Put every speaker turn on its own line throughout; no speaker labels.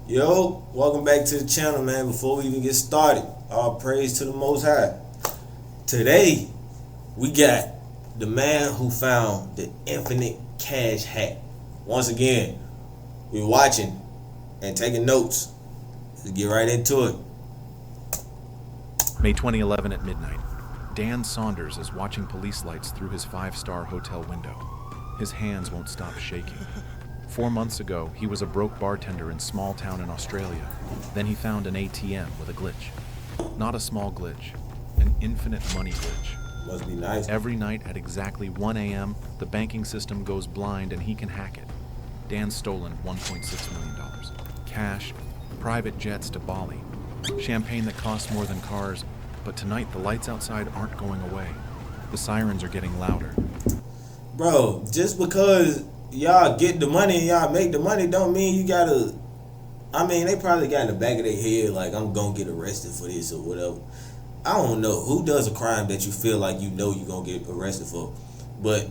Yo, welcome back to the channel, man. Before we even get started, all praise to the Most High. Today, we got the man who found the infinite cash hack. Once again, we're watching and taking notes. Let's get right into it.
May 2011 at midnight. Dan Saunders is watching police lights through his five-star hotel window. His hands won't stop shaking. 4 months ago, he was a broke bartender in small town in Australia. Then he found an ATM with a glitch. Not a small glitch, an infinite money glitch.
Must be nice.
Every night at exactly 1 a.m., the banking system goes blind and he can hack it. Dan's stolen $1.6 million. Cash, private jets to Bali, champagne that costs more than cars, but tonight the lights outside aren't going away. The sirens are getting louder.
Bro, just because y'all get the money and y'all make the money don't mean you gotta. I mean, they probably got in the back of their head like, I'm gonna get arrested for this or whatever. I don't know who does a crime that you feel like you know you're gonna get arrested for, but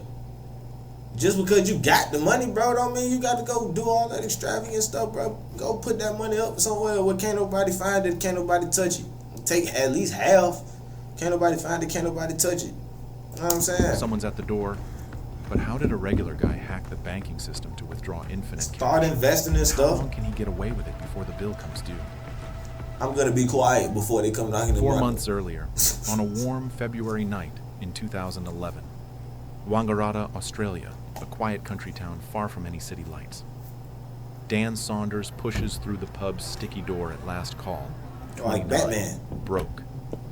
just because you got the money, bro, don't mean you got to go do all that extravagant stuff, bro. Go put that money up somewhere where can't nobody find it, can't nobody touch it. Take at least half. Can't nobody find it, can't nobody touch it. You know what I'm saying?
Someone's at the door. But how did a regular guy hack the banking system to withdraw infinite cash?
Start investing in
How
stuff.
long can he get away with it before the bill comes due?
I'm gonna be quiet before they come knocking the door.
4 months earlier, on a warm February night in 2011, Wangaratta, Australia, a quiet country town far from any city lights. Dan Saunders pushes through the pub's sticky door at last call.
Like
29,
Batman.
broke,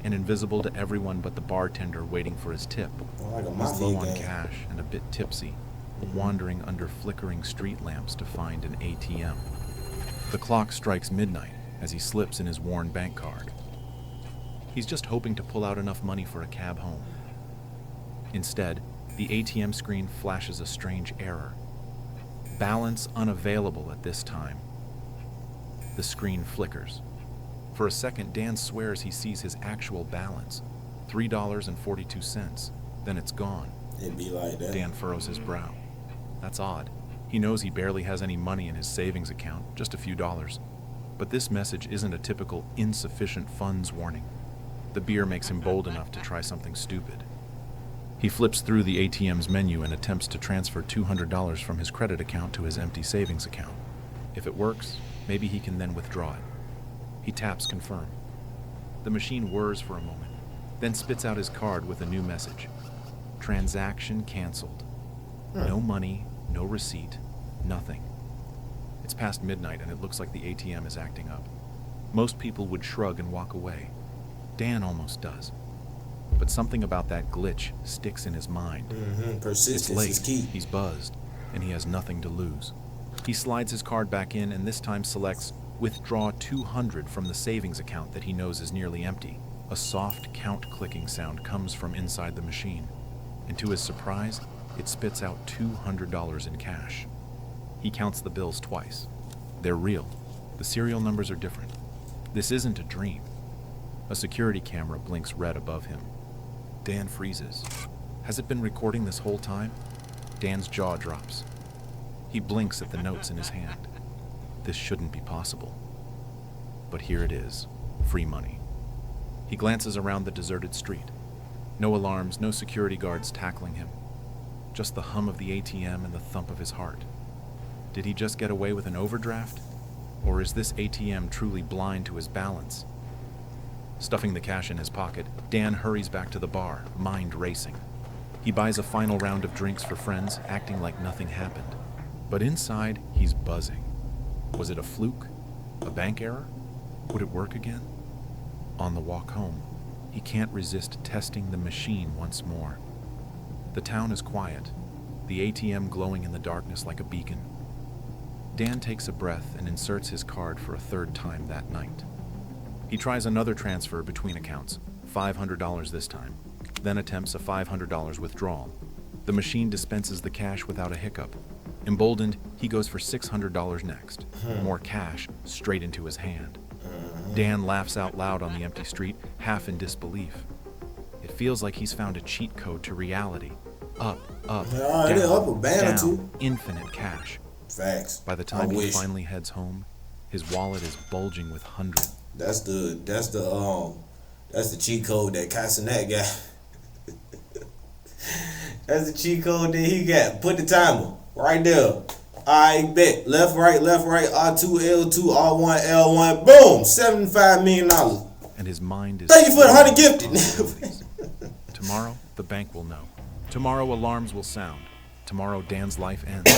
and invisible to everyone but the bartender waiting for his tip.
Like a
He's
mafia
low on
gang.
cash and a bit tipsy, wandering under flickering street lamps to find an ATM. The clock strikes midnight as he slips in his worn bank card. He's just hoping to pull out enough money for a cab home. Instead, the ATM screen flashes a strange error. Balance unavailable at this time. The screen flickers. For a second, Dan swears he sees his actual balance, $3.42. Then it's gone.
It'd be like that.
Dan furrows his brow. That's odd. He knows he barely has any money in his savings account, just a few dollars. But this message isn't a typical insufficient funds warning. The beer makes him bold enough to try something stupid. He flips through the ATM's menu and attempts to transfer $200 from his credit account to his empty savings account. If it works, maybe he can then withdraw it. He taps confirm. The machine whirs for a moment, then spits out his card with a new message. Transaction canceled. No money, no receipt, nothing. It's past midnight and it looks like the ATM is acting up. Most people would shrug and walk away. Dan almost does. But something about that glitch sticks in his mind. It's
Persistence
late,
is key.
he's buzzed, and he has nothing to lose. He slides his card back in and this time selects withdraw $200 from the savings account that he knows is nearly empty. A soft count-clicking sound comes from inside the machine, and to his surprise, it spits out $200 in cash. He counts the bills twice. They're real. The serial numbers are different. This isn't a dream. A security camera blinks red above him. Dan freezes. Has it been recording this whole time? Dan's jaw drops. He blinks at the notes in his hand. This shouldn't be possible. But here it is, free money. He glances around the deserted street. No alarms, no security guards tackling him. Just the hum of the ATM and the thump of his heart. Did he just get away with an overdraft? Or is this ATM truly blind to his balance? Stuffing the cash in his pocket, Dan hurries back to the bar, mind racing. He buys a final round of drinks for friends, acting like nothing happened. But inside, he's buzzing. Was it a fluke? A bank error? Would it work again? On the walk home, he can't resist testing the machine once more. The town is quiet, the ATM glowing in the darkness like a beacon. Dan takes a breath and inserts his card for a third time that night. He tries another transfer between accounts, $500 this time, then attempts a $500 withdrawal. The machine dispenses the cash without a hiccup. Emboldened, he goes for $600 next. More cash straight into his hand. Dan laughs out loud on the empty street, half in disbelief. It feels like he's found a cheat code to reality. Up,
Alright,
down,
up a band or
down,
two.
infinite cash.
Facts.
By the time
I
he
wish.
finally heads home, His wallet is bulging with hundreds.
That's the cheat code that Castanet got. That's the cheat code that he got. Put the timer right there. I bet. Left, right, R2, L2, R1, L1. Boom! $75 million.
And his mind is...
Thank you for the 100 gifted.
Tomorrow, the bank will know. Tomorrow, alarms will sound. Tomorrow, Dan's life ends.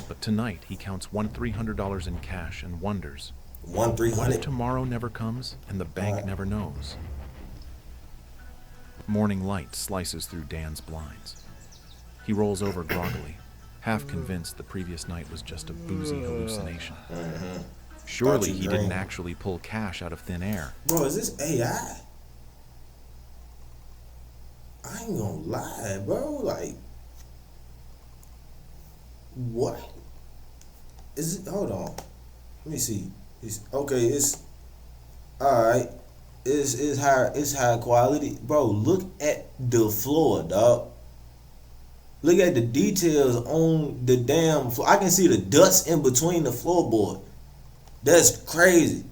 But tonight, he counts $300 in cash and wonders, what if tomorrow never comes and the bank never knows? Morning light slices through Dan's blinds. He rolls over groggily, half convinced the previous night was just a boozy hallucination. Surely he didn't actually pull cash out of thin air.
Bro, is this AI? I ain't gonna lie, bro. Like, what? Is it? Hold on. Let me see. It's all right. It's high quality, bro. Look at the floor, dog. Look at the details on the damn floor. I can see the dust in between the floorboard. That's crazy.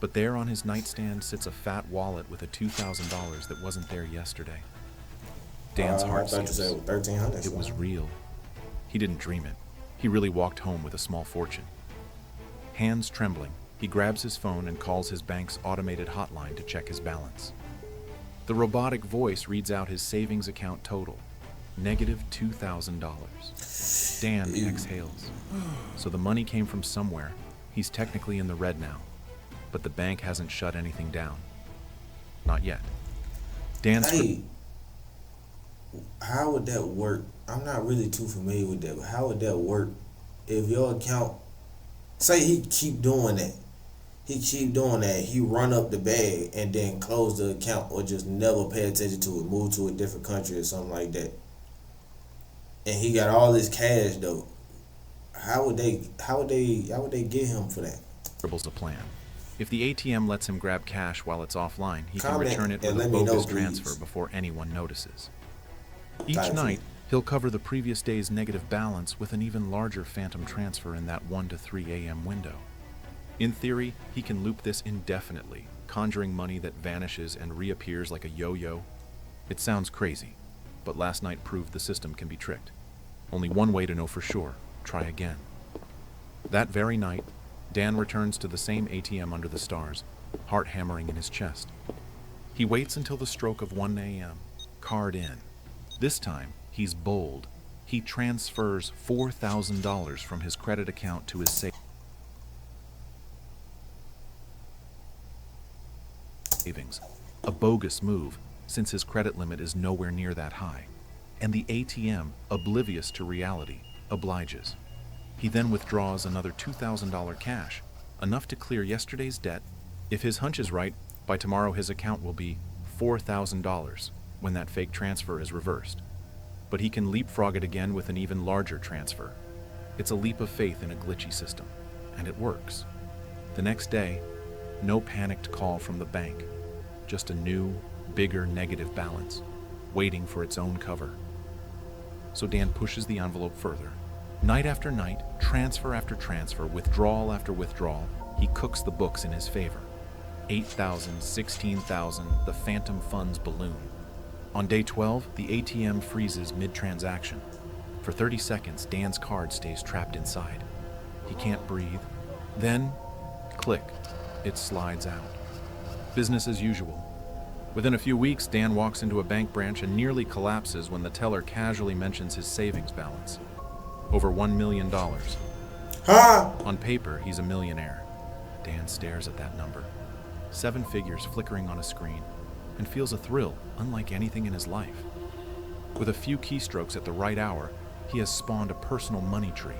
But there on his nightstand sits a fat wallet with a $2,000 that wasn't there yesterday. Dan's heart skips. It was real. He didn't dream it. He really walked home with a small fortune. Hands trembling, he grabs his phone and calls his bank's automated hotline to check his balance. The robotic voice reads out his savings account total, -$2,000. Dan exhales. So the money came from somewhere. He's technically in the red now, but the bank hasn't shut anything down. Not yet.
How would that work? I'm not really too familiar with that, but how would that work if your account, say he keep doing that, he run up the bag and then close the account or just never pay attention to it, move to a different country or something like that, and he got all this cash though, how would they get him for that?
Scribbles a plan. If the ATM lets him grab cash while it's offline, he can
Comment
return it with a bogus transfer before anyone notices. Each night, he'll cover the previous day's negative balance with an even larger phantom transfer in that 1 to 3 a.m. window. In theory, he can loop this indefinitely, conjuring money that vanishes and reappears like a yo-yo. It sounds crazy, but last night proved the system can be tricked. Only one way to know for sure: try again. That very night, Dan returns to the same ATM under the stars, heart hammering in his chest. He waits until the stroke of 1 a.m., card in. This time, he's bold. He transfers $4,000 from his credit account to his savings. A bogus move, since his credit limit is nowhere near that high. And the ATM, oblivious to reality, obliges. He then withdraws another $2,000 cash, enough to clear yesterday's debt. If his hunch is right, by tomorrow his account will be $4,000 when that fake transfer is reversed. But he can leapfrog it again with an even larger transfer. It's a leap of faith in a glitchy system, and it works. The next day, no panicked call from the bank, just a new, bigger negative balance, waiting for its own cover. So Dan pushes the envelope further. Night after night, transfer after transfer, withdrawal after withdrawal, he cooks the books in his favor. 8,000, 16,000, the phantom funds balloon. On day 12, the ATM freezes mid-transaction. For 30 seconds, Dan's card stays trapped inside. He can't breathe. Then, click, it slides out. Business as usual. Within a few weeks, Dan walks into a bank branch and nearly collapses when the teller casually mentions his savings balance. Over $1 million. On paper, he's a millionaire. Dan stares at that number. 7 figures flickering on a screen, and feels a thrill unlike anything in his life. With a few keystrokes at the right hour, he has spawned a personal money tree.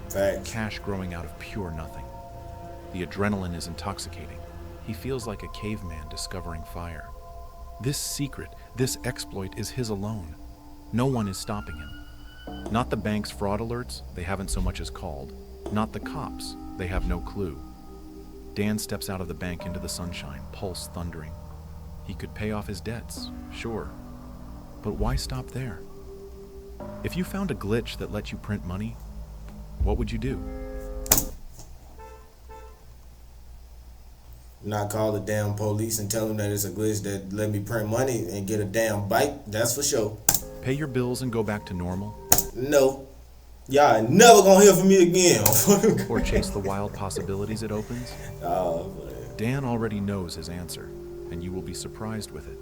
Thanks.
Cash growing out of pure nothing. The adrenaline is intoxicating. He feels like a caveman discovering fire. This secret, this exploit is his alone. No one is stopping him. Not the bank's fraud alerts, they haven't so much as called. Not the cops, they have no clue. Dan steps out of the bank into the sunshine, pulse thundering. He could pay off his debts, sure. But why stop there? If you found a glitch that let you print money, what would you do?
Not call the damn police and tell them that it's a glitch that let me print money and get a damn bite. That's for sure.
Pay your bills and go back to normal?
No. Y'all ain't never gonna hear from me again.
Or chase the wild possibilities it opens?
Oh, man.
Dan already knows his answer, and you will be surprised with it.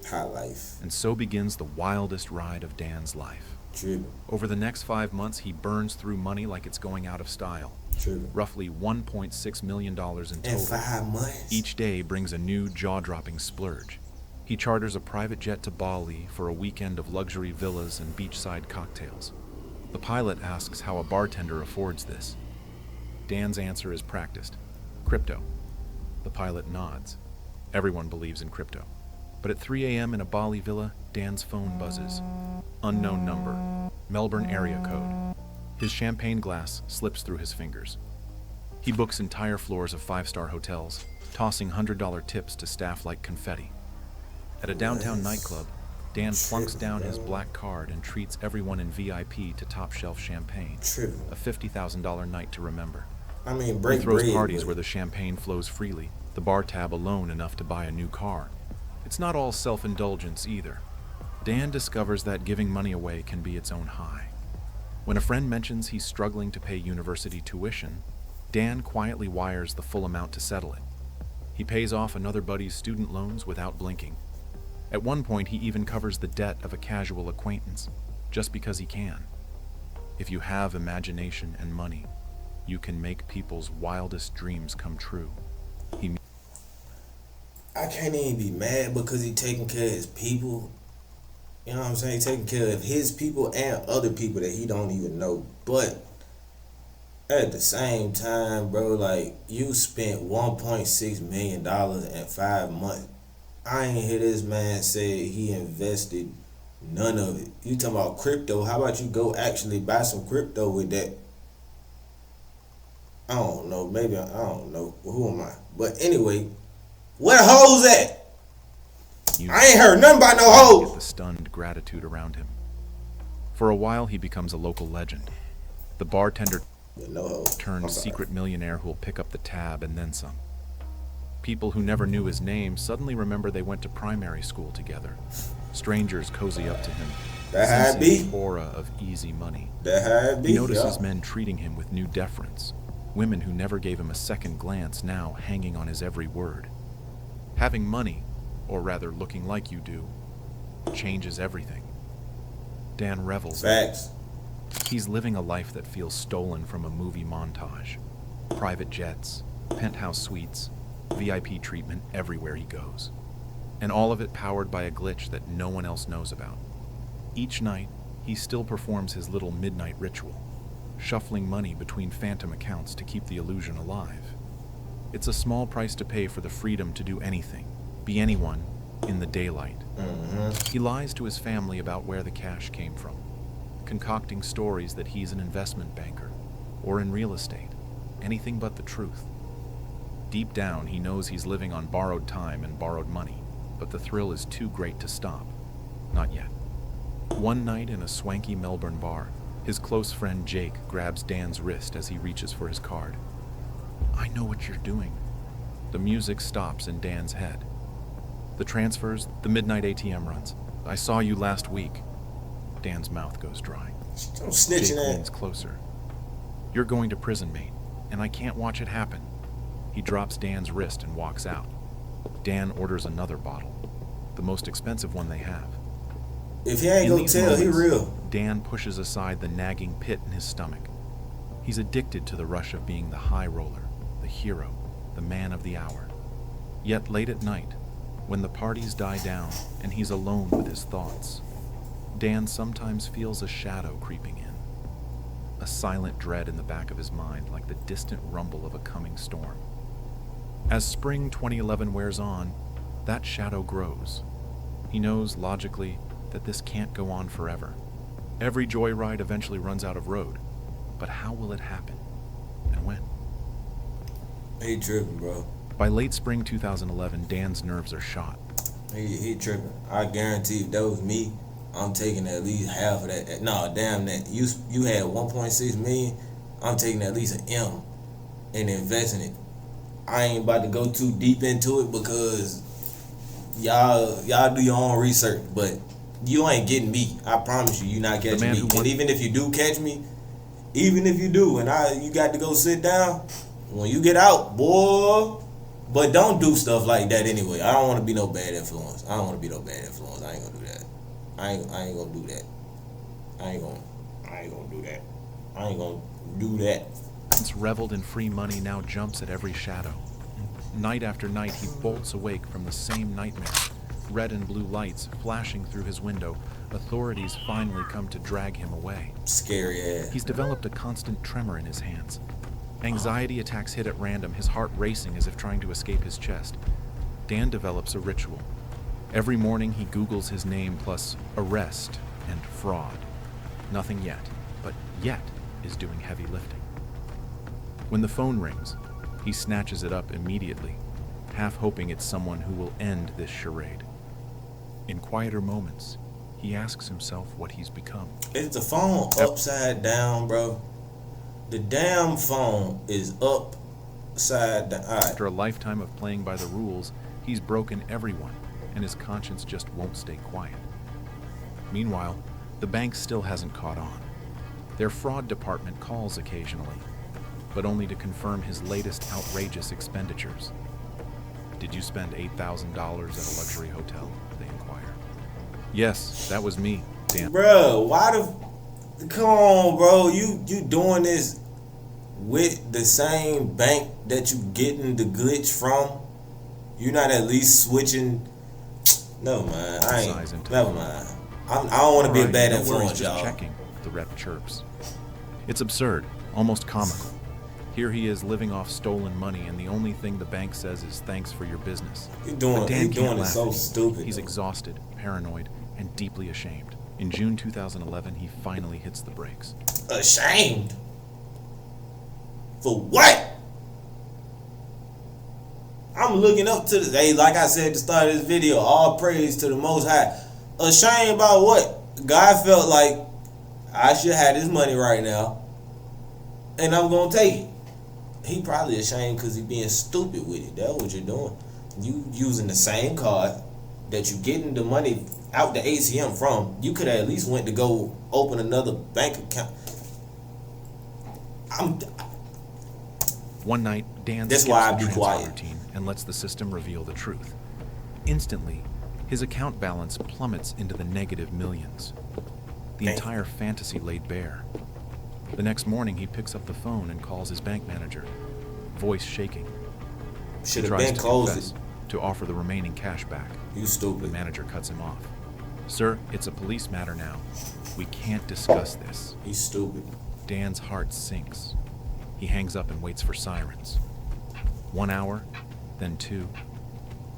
High life.
And so begins the wildest ride of Dan's life.
Tripping.
Over the next 5 months, he burns through money like it's going out of style.
Tripping.
Roughly $1.6 million in total.
In 5 months.
Each day brings a new jaw-dropping splurge. He charters a private jet to Bali for a weekend of luxury villas and beachside cocktails. The pilot asks how a bartender affords this. Dan's answer is practiced. Crypto. The pilot nods. Everyone believes in crypto. But at 3 a.m. in a Bali villa, Dan's phone buzzes. Unknown number. Melbourne area code. His champagne glass slips through his fingers. He books entire floors of 5-star hotels, tossing $100 tips to staff like confetti. At a downtown nightclub, Dan plunks down his black card and treats everyone in VIP to top-shelf champagne. A $50,000 night to remember.
I mean,
He
break
throws
bread,
parties
but-
where the champagne flows freely, the bar tab alone enough to buy a new car. It's not all self-indulgence either. Dan discovers that giving money away can be its own high. When a friend mentions he's struggling to pay university tuition, Dan quietly wires the full amount to settle it. He pays off another buddy's student loans without blinking. At one point, he even covers the debt of a casual acquaintance, just because he can. If you have imagination and money, you can make people's wildest dreams come true.
I can't even be mad because he taking care of his people. You know what I'm saying? He taking care of his people and other people that he don't even know. But at the same time, bro, like, you spent $1.6 million in 5 months. I ain't hear this man say he invested none of it. You talking about crypto? How about you go actually buy some crypto with that? I don't know. Maybe I don't know. Who am I? But anyway, where the hoes at? I ain't heard nothing about no hoes.
Get the stunned gratitude around him. For a while, he becomes a local legend. The bartender
No hoes.
turned secret millionaire who'll pick up the tab and then some. People who never knew his name suddenly remember they went to primary school together. Strangers cozy up to him,
That how it
sensing
be.
the aura of easy money.
That how it be.
He notices
y'all.
men treating him with new deference. Women who never gave him a second glance now hanging on his every word. Having money, or rather looking like you do, changes everything. Dan revels.
Facts.
He's living a life that feels stolen from a movie montage. Private jets, penthouse suites, VIP treatment everywhere he goes. And all of it powered by a glitch that no one else knows about. Each night, he still performs his little midnight ritual, shuffling money between phantom accounts to keep the illusion alive. It's a small price to pay for the freedom to do anything, be anyone, in the daylight. He lies to his family about where the cash came from, concocting stories that he's an investment banker, or in real estate, anything but the truth. Deep down, he knows he's living on borrowed time and borrowed money, but the thrill is too great to stop. Not yet. One night in a swanky Melbourne bar, his close friend Jake grabs Dan's wrist as he reaches for his card. "I know what you're doing." The music stops in Dan's head. The transfers, the midnight ATM runs. "I saw you last week." Dan's mouth goes dry.
Don't
Jake
snitching
leans
at.
closer. "You're going to prison, mate, and I can't watch it happen." He drops Dan's wrist and walks out. Dan orders another bottle, the most expensive one they have.
If he ain't
In
gonna
these
tell, he
moments,
real.
Dan pushes aside the nagging pit in his stomach. He's addicted to the rush of being the high roller, the hero, the man of the hour. Yet late at night, when the parties die down and he's alone with his thoughts, Dan sometimes feels a shadow creeping in. A silent dread in the back of his mind, like the distant rumble of a coming storm. As spring 2011 wears on, that shadow grows. He knows, logically, that this can't go on forever. Every joyride eventually runs out of road. But how will it happen? And when?
He tripping, bro.
By late spring 2011, Dan's nerves are shot.
He tripping. I guarantee if that was me, I'm taking at least half of that. No, damn that. You had 1.6 million. I'm taking at least an M and investing it I ain't about to go too deep into it because y'all do your own research, but you ain't getting me. I promise you, you're not catching me. And even if you do catch me, even if you do, and you got to go sit down, when you get out, boy. But don't do stuff like that anyway. I don't want to be no bad influence. I ain't gonna do that. I ain't gonna do that. I ain't gonna do that.
Once reveled in free money, now jumps at every shadow. Night after night, he bolts awake from the same nightmare. Red and blue lights flashing through his window. Authorities finally come to drag him away.
Scary ass.
He's developed a constant tremor in his hands. Anxiety attacks hit at random, his heart racing as if trying to escape his chest. Dan develops a ritual. Every morning he Googles his name plus arrest and fraud. Nothing yet, but yet is doing heavy lifting. When the phone rings, he snatches it up immediately, half hoping it's someone who will end this charade. In quieter moments, he asks himself what he's become.
Is the phone upside down, bro? The damn phone is upside down. Right.
After a lifetime of playing by the rules, he's broken everyone, and his conscience just won't stay quiet. Meanwhile, the bank still hasn't caught on. Their fraud department calls occasionally, but only to confirm his latest outrageous expenditures. Did you spend $8,000 at a luxury hotel? They inquire. Yes, that was me, Dan.
Bro, why the... Come on, bro. You doing this with the same bank that you getting the glitch from? You not at least switching? Never mind. Never mind. I don't want to be a bad influence, y'all.
Checking, the rep chirps. It's absurd, almost comical. Here he is living off stolen money, and the only thing the bank says is thanks for your business.
He's doing it so stupid.
He's exhausted, paranoid, and deeply ashamed. In June 2011, he finally hits the brakes.
Ashamed? For what? I'm looking up to the... Hey, like I said at the start of this video, all praise to the Most High. Ashamed about what? God felt like I should have this money right now, and I'm going to take it. He probably ashamed because he being stupid with it. That's what you're doing. You using the same card that you getting the money out the ATM from. You could have at least went to go open another bank account.
One night, Dan skips the transfer routine and lets the system reveal the truth. Instantly, his account balance plummets into the negative millions. The entire fantasy laid bare. The next morning, he picks up the phone and calls his bank manager, voice shaking.
Should have been closed
to offer the remaining cash back.
You stupid.
The manager cuts him off. Sir, it's a police matter now. We can't discuss this.
He's stupid.
Dan's heart sinks. He hangs up and waits for sirens. 1 hour, then 2,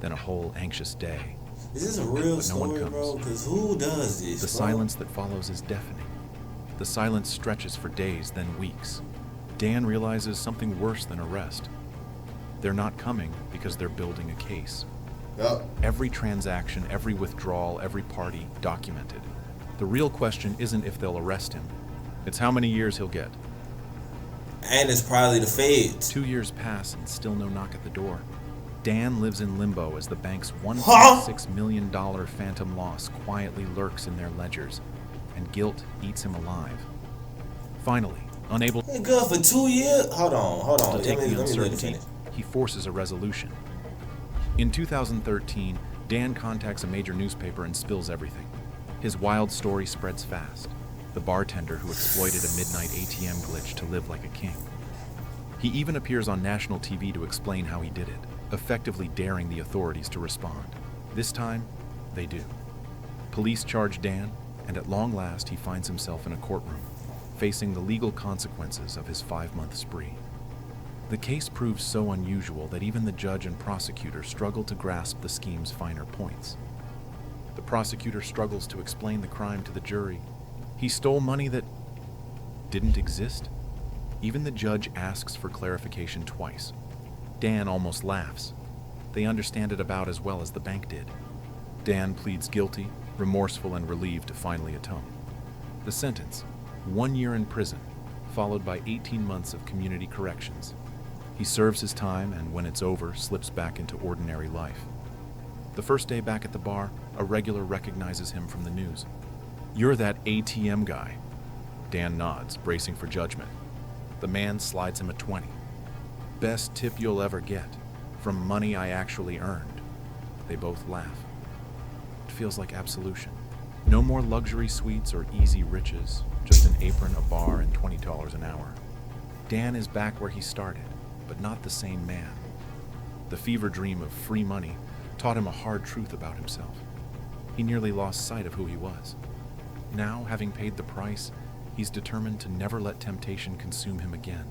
then a whole anxious day.
Is this a real story, bro? Because who does this,
The silence that follows is deafening. The silence stretches for days, then weeks. Dan realizes something worse than arrest. They're not coming because they're building a case.
Yep.
Every transaction, every withdrawal, every party documented. The real question isn't if they'll arrest him. It's how many years he'll get.
And it's probably the feds.
2 years pass and still no knock at the door. Dan lives in limbo as the bank's $1.6 million phantom loss quietly lurks in their ledgers, and guilt eats him alive. Finally, unable
good for 2 years. Hold on.
to take the uncertainty, he forces a resolution. In 2013, Dan contacts a major newspaper and spills everything. His wild story spreads fast. The bartender who exploited a midnight ATM glitch to live like a king. He even appears on national TV to explain how he did it, effectively daring the authorities to respond. This time, they do. Police charge Dan, and at long last he finds himself in a courtroom, facing the legal consequences of his 5-month spree. The case proves so unusual that even the judge and prosecutor struggle to grasp the scheme's finer points. The prosecutor struggles to explain the crime to the jury. He stole money that didn't exist. Even the judge asks for clarification twice. Dan almost laughs. They understand it about as well as the bank did. Dan pleads guilty, remorseful and relieved to finally atone. The sentence, 1 year in prison, followed by 18 months of community corrections. He serves his time and when it's over, slips back into ordinary life. The first day back at the bar, a regular recognizes him from the news. "You're that ATM guy." Dan nods, bracing for judgment. The man slides him a 20. "Best tip you'll ever get, from money I actually earned." They both laugh. It feels like absolution. No more luxury suites or easy riches, just an apron, a bar, and $20 an hour. Dan is back where he started, but not the same man. The fever dream of free money taught him a hard truth about himself. He nearly lost sight of who he was. Now, having paid the price, he's determined to never let temptation consume him again.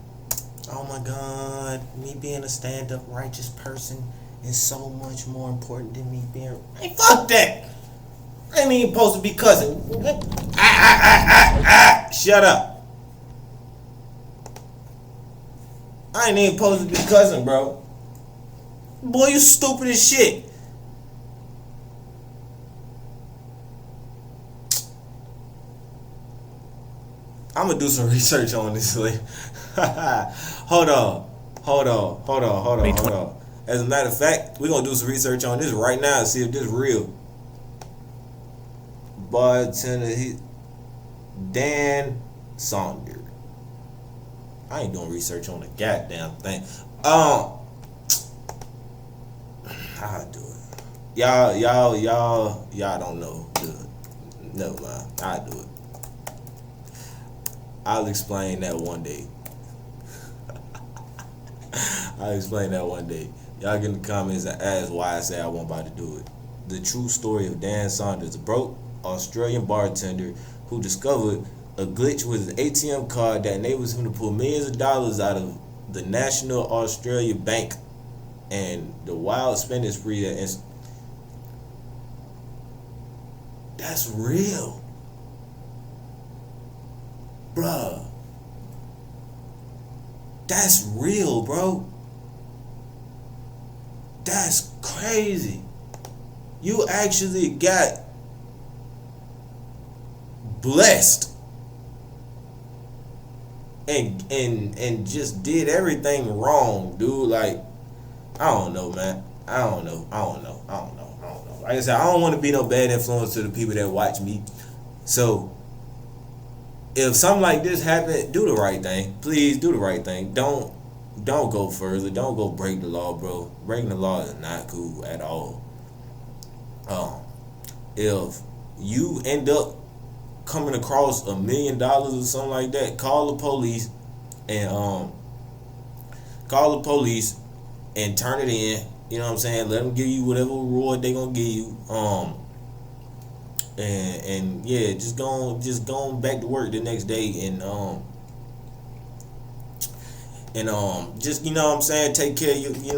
Oh my God, me being a stand-up righteous person is so much more important than me being... Hey, fuck that! I ain't even supposed to be cussing. Shut up. I ain't even supposed to be cussing, bro. Boy, you stupid as shit. I'm gonna do some research on this later. Hold on. As a matter of fact, we're gonna do some research on this right now and see if this is real. Bartender, Dan Saunders. I ain't doing research on the goddamn thing. I'll do it. Y'all don't know. Never mind. I'll do it. I'll explain that one day. Y'all get in the comments and ask why I say I won't about to do it. The true story of Dan Saunders, a broke Australian bartender who discovered a glitch with his ATM card that enables him to pull millions of dollars out of the National Australia Bank, and the wild spending spree that's real. Bruh. That's real, bro. That's crazy. You actually got blessed and just did everything wrong, dude. Like, I don't know, man. I don't know. Like I said, I don't want to be no bad influence to the people that watch me. So if something like this happen, do the right thing. Please do the right thing. Don't go further. Don't go break the law, bro. Breaking the law is not cool at all. If you end up coming across $1 million or something like that, call the police and turn it in. You know what I'm saying? Let them give you whatever reward they gonna give you. And yeah, just going back to work the next day and just, you know what I'm saying, take care of you know.